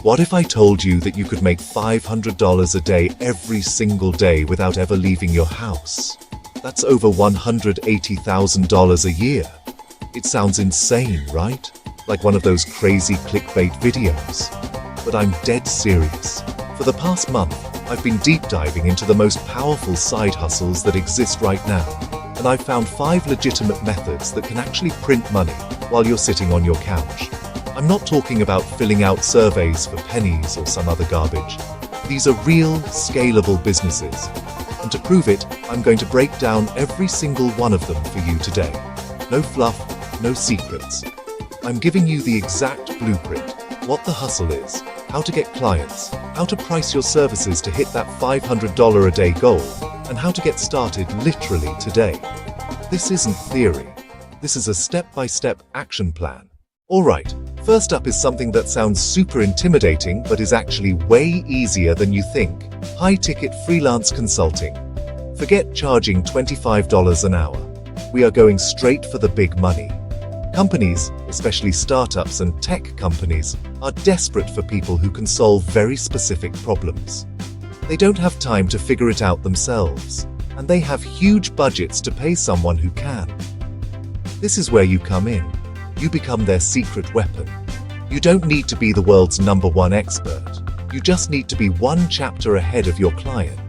What if I told you that you could make $500 a day every single day without ever leaving your house? That's over $180,000 a year. It sounds insane, right? Like one of those crazy clickbait videos. But I'm dead serious. For the past month, I've been deep diving into the most powerful side hustles that exist right now, and I've found 5 legitimate methods that can actually print money while you're sitting on your couch. I'm not talking about filling out surveys for pennies or some other garbage. These are real, scalable businesses. And to prove it, I'm going to break down every single one of them for you today. No fluff, no secrets. I'm giving you the exact blueprint, what the hustle is, how to get clients, how to price your services to hit that $500 a day goal, and how to get started literally today. This isn't theory. This is a step-by-step action plan. Alright, first up is something that sounds super intimidating but is actually way easier than you think. High-ticket freelance consulting. Forget charging $25 an hour. We are going straight for the big money. Companies, especially startups and tech companies, are desperate for people who can solve very specific problems. They don't have time to figure it out themselves, and they have huge budgets to pay someone who can. This is where you come in. You become their secret weapon. You don't need to be the world's #1 expert. You just need to be one chapter ahead of your client.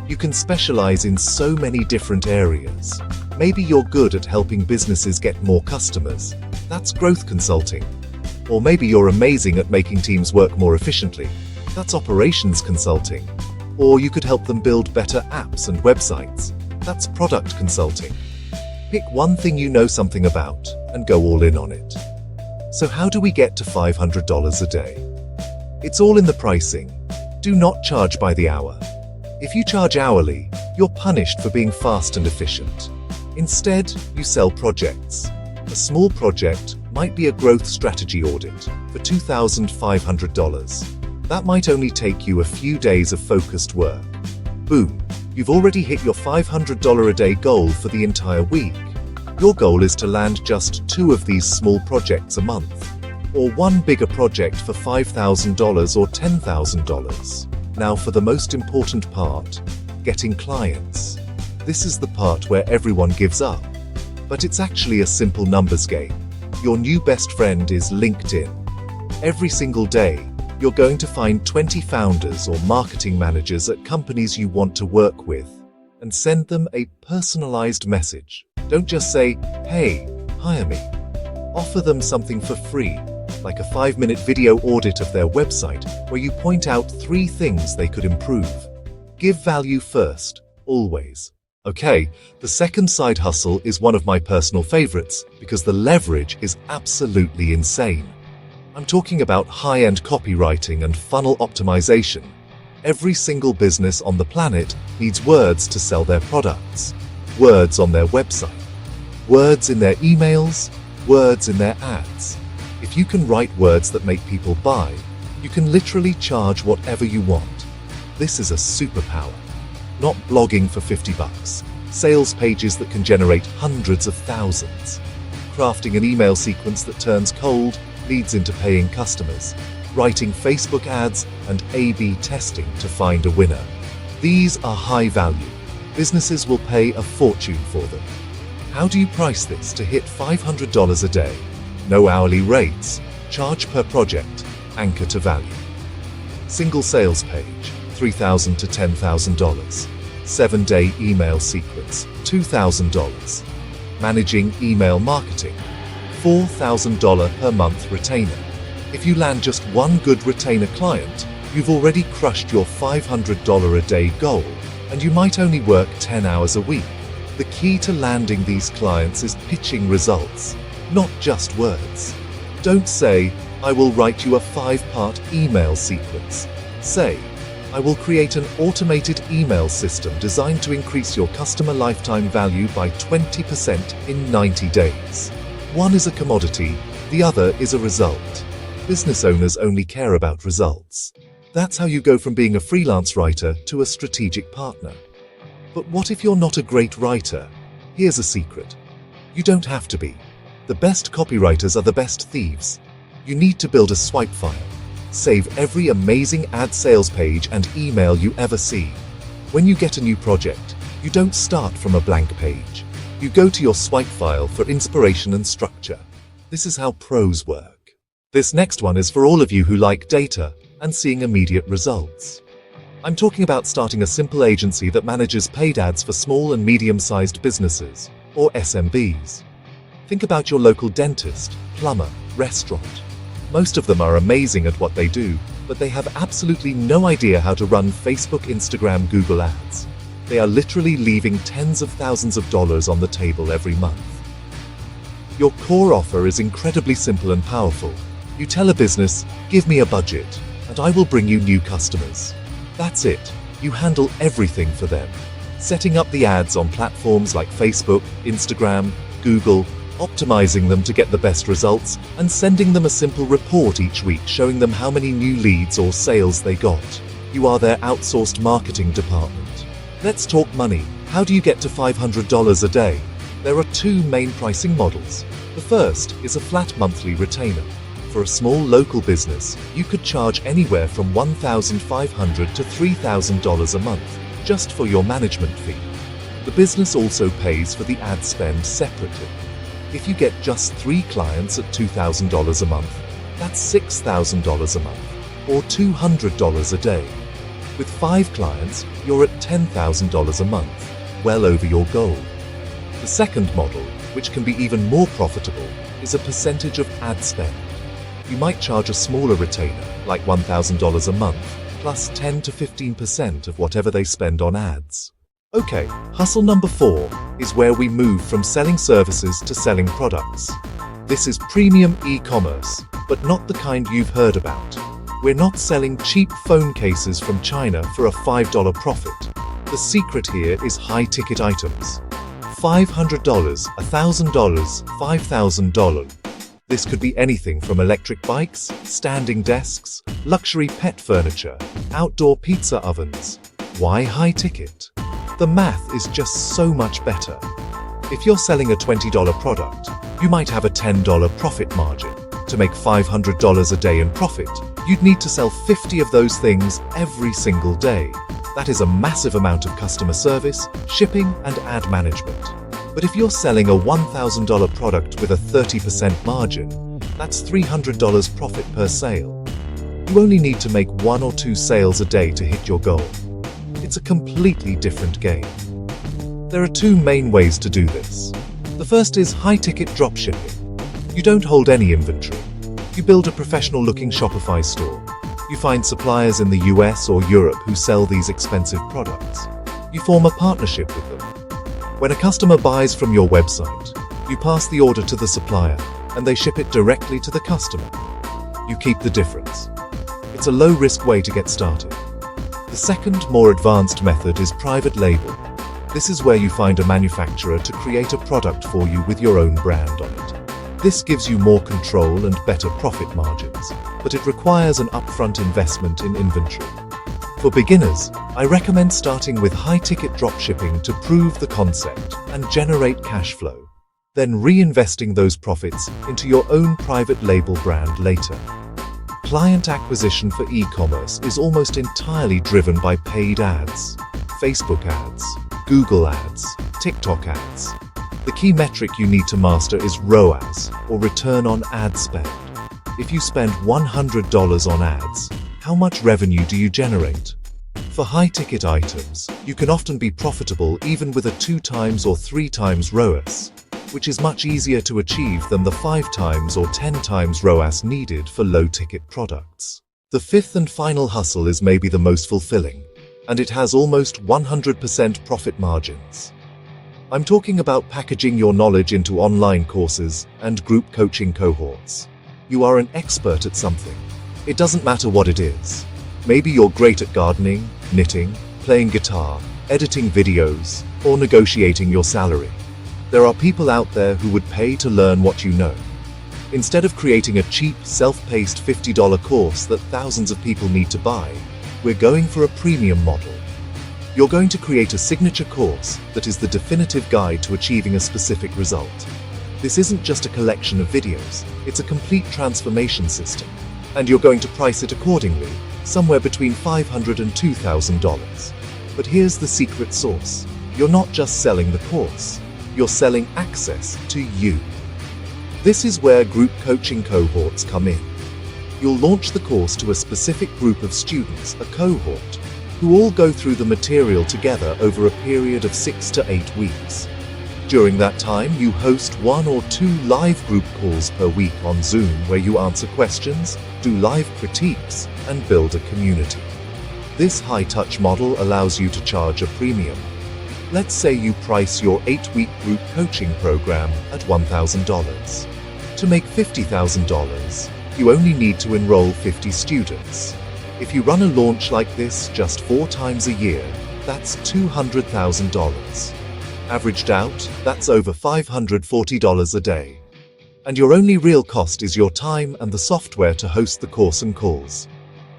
You can specialize in so many different areas. Maybe you're good at helping businesses get more customers. That's growth consulting. Or maybe you're amazing at making teams work more efficiently. That's operations consulting. Or you could help them build better apps and websites. That's product consulting. Pick one thing you know something about and go all in on it. So how do we get to $500 a day? It's all in the pricing. Do not charge by the hour. If you charge hourly, you're punished for being fast and efficient. Instead, you sell projects. A small project might be a growth strategy audit for $2,500. That might only take you a few days of focused work. Boom, you've already hit your $500 a day goal for the entire week. Your goal is to land just 2 of these small projects a month, or one bigger project for $5,000 or $10,000. Now for the most important part, getting clients. This is the part where everyone gives up. But it's actually a simple numbers game. Your new best friend is LinkedIn. Every single day, you're going to find 20 founders or marketing managers at companies you want to work with and send them a personalized message. Don't just say, "Hey, hire me." Offer them something for free, like a 5-minute video audit of their website where you point out 3 things they could improve. Give value first, always. Okay, the second side hustle is one of my personal favorites because the leverage is absolutely insane. I'm talking about high-end copywriting and funnel optimization. Every single business on the planet needs words to sell their products. Words on their website. Words in their emails. Words in their ads. If you can write words that make people buy, you can literally charge whatever you want. This is a superpower. Not blogging for $50. Sales pages that can generate hundreds of thousands. Crafting an email sequence that turns cold leads into paying customers. Writing Facebook ads and A/B testing to find a winner. These are high value. Businesses will pay a fortune for them. How do you price this to hit $500 a day? No hourly rates. Charge per project. Anchor to value. Single sales page. $3,000 to $10,000. 7-day email sequence, $2,000. Managing email marketing, $4,000 per month retainer. If you land just one good retainer client, you've already crushed your $500 a day goal, and you might only work 10 hours a week. The key to landing these clients is pitching results, not just words. Don't say, "I will write you a 5-part email sequence." Say, "I will create an automated email system designed to increase your customer lifetime value by 20% in 90 days. One is a commodity, the other is a result. Business owners only care about results. That's how you go from being a freelance writer to a strategic partner. But what if you're not a great writer? Here's a secret. You don't have to be. The best copywriters are the best thieves. You need to build a swipe file. Save every amazing ad sales page and email you ever see. When you get a new project, you don't start from a blank page. You go to your swipe file for inspiration and structure. This is how pros work. This next one is for all of you who like data and seeing immediate results. I'm talking about starting a simple agency that manages paid ads for small and medium-sized businesses, or SMBs. Think about your local dentist, plumber, restaurant. Most of them are amazing at what they do, but they have absolutely no idea how to run Facebook, Instagram, Google ads. They are literally leaving tens of thousands of dollars on the table every month. Your core offer is incredibly simple and powerful. You tell a business, give me a budget, and I will bring you new customers. That's it. You handle everything for them. Setting up the ads on platforms like Facebook, Instagram, Google, optimizing them to get the best results, and sending them a simple report each week showing them how many new leads or sales they got. You are their outsourced marketing department. Let's talk money. How do you get to $500 a day? There are two main pricing models. The first is a flat monthly retainer. For a small local business, you could charge anywhere from $1,500 to $3,000 a month just for your management fee. The business also pays for the ad spend separately. If you get just 3 clients at $2,000 a month, that's $6,000 a month, or $200 a day. With 5 clients, you're at $10,000 a month, well over your goal. The second model, which can be even more profitable, is a percentage of ad spend. You might charge a smaller retainer, like $1,000 a month, plus 10 to 15% of whatever they spend on ads. Okay, hustle number 4 is where we move from selling services to selling products. This is premium e-commerce, but not the kind you've heard about. We're not selling cheap phone cases from China for a $5 profit. The secret here is high-ticket items. $500, $1,000, $5,000. This could be anything from electric bikes, standing desks, luxury pet furniture, outdoor pizza ovens. Why high ticket? The math is just so much better. If you're selling a $20 product, you might have a $10 profit margin. To make $500 a day in profit, you'd need to sell 50 of those things every single day. That is a massive amount of customer service, shipping, and ad management. But if you're selling a $1,000 product with a 30% margin, that's $300 profit per sale. You only need to make 1 or 2 sales a day to hit your goal. It's a completely different game. There are 2 main ways to do this. The first is high-ticket dropshipping. You don't hold any inventory. You build a professional-looking Shopify store. You find suppliers in the US or Europe who sell these expensive products. You form a partnership with them. When a customer buys from your website, you pass the order to the supplier, and they ship it directly to the customer. You keep the difference. It's a low-risk way to get started. The second, more advanced method is private label. This is where you find a manufacturer to create a product for you with your own brand on it. This gives you more control and better profit margins, but it requires an upfront investment in inventory. For beginners, I recommend starting with high-ticket dropshipping to prove the concept and generate cash flow, then reinvesting those profits into your own private label brand later. Client acquisition for e-commerce is almost entirely driven by paid ads, Facebook ads, Google ads, TikTok ads. The key metric you need to master is ROAS, or return on ad spend. If you spend $100 on ads, how much revenue do you generate? For high-ticket items, you can often be profitable even with a 2 times or 3 times ROAS, which is much easier to achieve than the 5 times or 10 times ROAS needed for low-ticket products. The 5th and final hustle is maybe the most fulfilling, and it has almost 100% profit margins. I'm talking about packaging your knowledge into online courses and group coaching cohorts. You are an expert at something. It doesn't matter what it is. Maybe you're great at gardening, knitting, playing guitar, editing videos, or negotiating your salary. There are people out there who would pay to learn what you know. Instead of creating a cheap, self-paced $50 course that thousands of people need to buy, we're going for a premium model. You're going to create a signature course that is the definitive guide to achieving a specific result. This isn't just a collection of videos, it's a complete transformation system. And you're going to price it accordingly, somewhere between $500 and $2,000. But here's the secret sauce. You're not just selling the course, you're selling access to you. This is where group coaching cohorts come in. You'll launch the course to a specific group of students, a cohort, who all go through the material together over a period of 6 to 8 weeks. During that time, you host 1 or 2 live group calls per week on Zoom where you answer questions, do live critiques, and build a community. This high-touch model allows you to charge a premium. Let's say you price your 8-week group coaching program at $1,000. To make $50,000, you only need to enroll 50 students. If you run a launch like this just 4 times a year, that's $200,000. Averaged out, that's over $540 a day. And your only real cost is your time and the software to host the course and calls.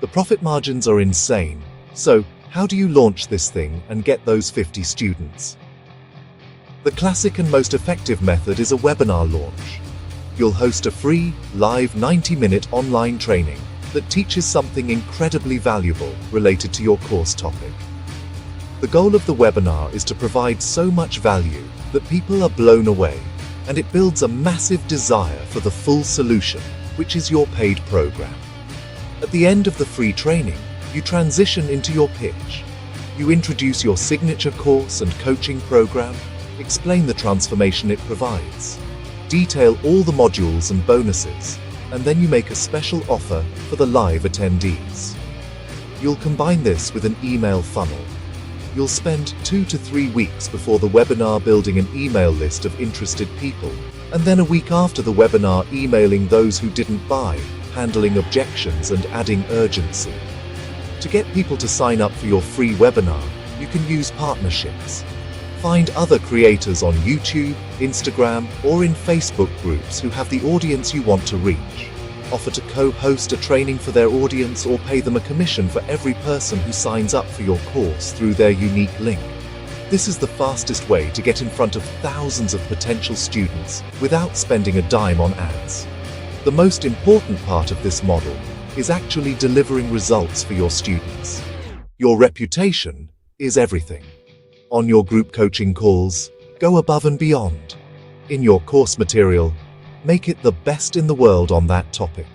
The profit margins are insane. So, how do you launch this thing and get those 50 students? The classic and most effective method is a webinar launch. You'll host a free, live 90-minute online training that teaches something incredibly valuable related to your course topic. The goal of the webinar is to provide so much value that people are blown away, and it builds a massive desire for the full solution, which is your paid program. At the end of the free training, you transition into your pitch. You introduce your signature course and coaching program, explain the transformation it provides, detail all the modules and bonuses, and then you make a special offer for the live attendees. You'll combine this with an email funnel. You'll spend 2 to 3 weeks before the webinar building an email list of interested people, and then a week after the webinar emailing those who didn't buy, handling objections and adding urgency. To get people to sign up for your free webinar, you can use partnerships. Find other creators on YouTube, Instagram, or in Facebook groups who have the audience you want to reach. Offer to co-host a training for their audience or pay them a commission for every person who signs up for your course through their unique link. This is the fastest way to get in front of thousands of potential students without spending a dime on ads. The most important part of this model is actually delivering results for your students. Your reputation is everything. On your group coaching calls, go above and beyond. In your course material, make it the best in the world on that topic.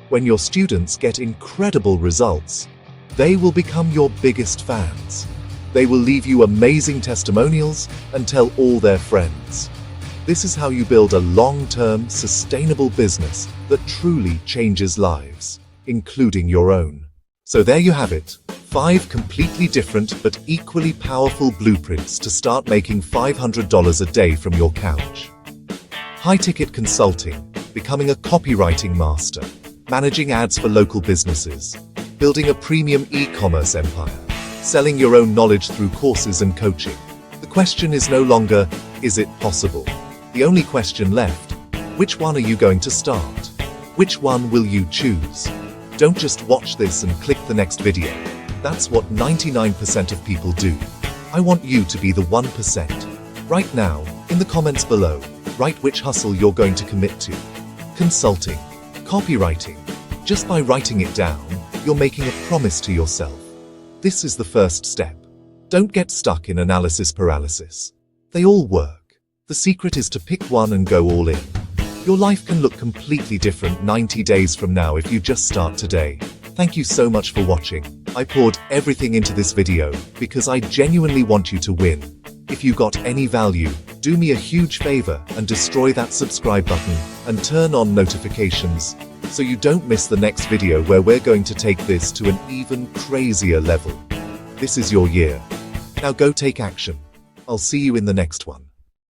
When your students get incredible results, they will become your biggest fans. They will leave you amazing testimonials and tell all their friends. This is how you build a long-term, sustainable business that truly changes lives, including your own. So there you have it, 5 completely different but equally powerful blueprints to start making $500 a day from your couch. High-ticket consulting, becoming a copywriting master, managing ads for local businesses, building a premium e-commerce empire, selling your own knowledge through courses and coaching. The question is no longer, is it possible? The only question left, which one are you going to start? Which one will you choose? Don't just watch this and click the next video. That's what 99% of people do. I want you to be the 1%. Right now, in the comments below, write which hustle you're going to commit to. Consulting, copywriting. Just by writing it down, you're making a promise to yourself. This is the first step. Don't get stuck in analysis paralysis. They all work. The secret is to pick one and go all in. Your life can look completely different 90 days from now if you just start today. Thank you so much for watching. I poured everything into this video because I genuinely want you to win. If you got any value, do me a huge favor and destroy that subscribe button and turn on notifications so you don't miss the next video where we're going to take this to an even crazier level. This is your year. Now go take action. I'll see you in the next one.